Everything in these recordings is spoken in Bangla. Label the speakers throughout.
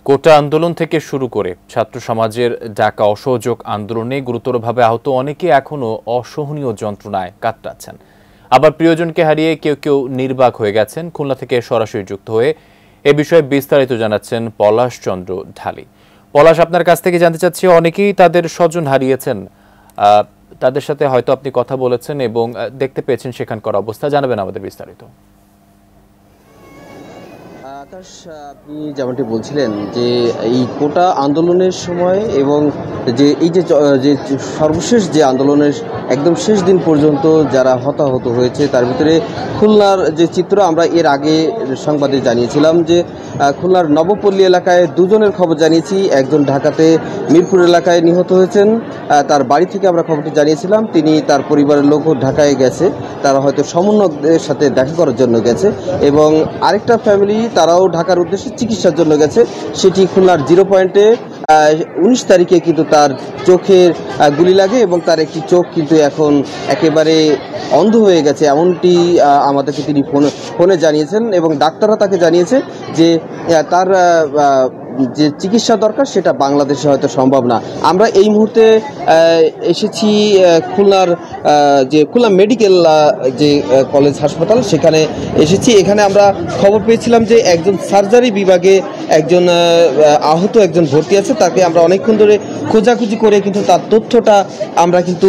Speaker 1: কোটা আন্দোলন থেকে শুরু করে ছাত্র সমাজের ডাকা অসহযোগ আন্দোলনে গুরুতরভাবে আহত অনেকে এখনো অসহনীয় যন্ত্রণায় কাতরাচ্ছেন। আবার প্রিয়জনকে হারিয়ে কেউ কেউ নির্বাক হয়ে গেছেন। খুলনা থেকে সরাসরি যুক্ত হয়ে এ বিষয়ে বিস্তারিত জানাচ্ছেন পলাশ চন্দ্র ঢালি। পলাশ, আপনার কাছ থেকে জানতে চাচ্ছি, অনেকেই তাদের স্বজন হারিয়েছেন, তাদের সাথে হয়তো আপনি কথা বলেছেন এবং দেখতে পেয়েছেন সেখানকার অবস্থা, জানাবেন আমাদের বিস্তারিত।
Speaker 2: আকাশ, আপনি যেমনটি বলছিলেন যে এই কোটা আন্দোলনের সময় এবং যে এই যে সর্বশেষ যে আন্দোলনের একদম শেষ দিন পর্যন্ত যারা হতাহত হয়েছে তার ভিতরে খুলনার যে চিত্র আমরা এর আগে সংবাদে জানিয়েছিলাম যে খুলনার নবপল্লী এলাকায় দুজনের খবর জানিয়েছি। একজন ঢাকাতে মিরপুর এলাকায় নিহত হয়েছেন, তার বাড়ি থেকে আমরা খবরটি জানিয়েছিলাম। তিনি তার পরিবারের লোকও ঢাকায় গেছে, তারা হয়তো সমন্বয়কদের সাথে দেখা করার জন্য গেছে, এবং আরেকটা ফ্যামিলি তারাও ঢাকার উদ্দেশ্যে চিকিৎসার জন্য গেছে। সেটি খুলনার 0 পয়েন্টে 19 তারিখে কিন্তু তার চোখের গুলি লাগে এবং তার একটি চোখ কিন্তু এখন একেবারে অন্ধ হয়ে গেছে, এমনটি আমাদেরকে তিনি ফোনে জানিয়েছেন। এবং ডাক্তাররা তাকে জানিয়েছে যে তার যে চিকিৎসা দরকার সেটা বাংলাদেশে হয়তো সম্ভব না। আমরা এই মুহূর্তে এসেছি খুলনার যে খুলনা মেডিকেল যে কলেজ হাসপাতাল, সেখানে এসেছি। এখানে আমরা খবর পেয়েছিলাম যে একজন সার্জারি বিভাগে একজন আহত একজন ভর্তি আছে, তাকে আমরা অনেকক্ষণ ধরে খোঁজাখুঁজি করে কিন্তু তার তথ্যটা আমরা কিন্তু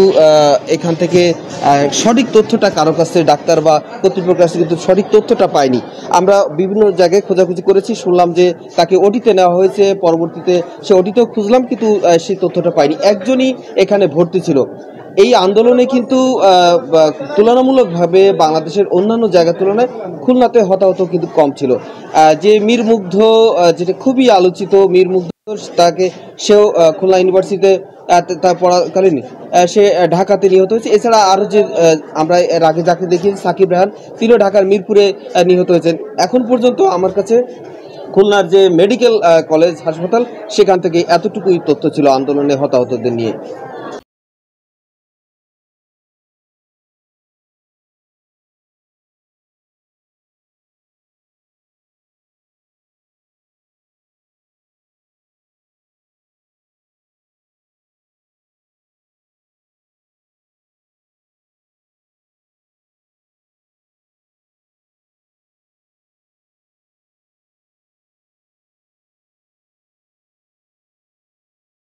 Speaker 2: এখান থেকে সঠিক তথ্যটা কারো কাছ থেকে ডাক্তার বা কর্তৃপক্ষের কাছে কিন্তু সঠিক তথ্যটা পাইনি। আমরা বিভিন্ন জায়গায় খোঁজাখুঁজি করেছি, শুনলাম যে তাকে ওটিতে নেওয়া হয়েছে, পরবর্তীতে সে ওটিতেও খুঁজলাম কিন্তু সেই তথ্যটা পাইনি। একজনই এখানে ভর্তি ছিল। এই আন্দোলনে কিন্তু তুলনামূলকভাবে বাংলাদেশের অন্যান্য জায়গার তুলনায় খুলনাতে হতাহত কিন্তু কম ছিল। যে মীর মুগ্ধ, যেটা খুবই আলোচিত, মীর মুগ্ধ, তাকে সেও খুলনা ইউনিভার্সিটিতে তার পড়াকালীন সে ঢাকাতে নিহত হয়েছে। এছাড়া আরও যে আমরা এর আগে যাকে দেখিয়েছি সাকিব রেহান, তিনিও ঢাকার মিরপুরে নিহত হয়েছেন। এখন পর্যন্ত আমার কাছে খুলনার যে মেডিকেল কলেজ হাসপাতাল, সেখান থেকে এতটুকুই তথ্য ছিল আন্দোলনে হতাহতদের নিয়ে।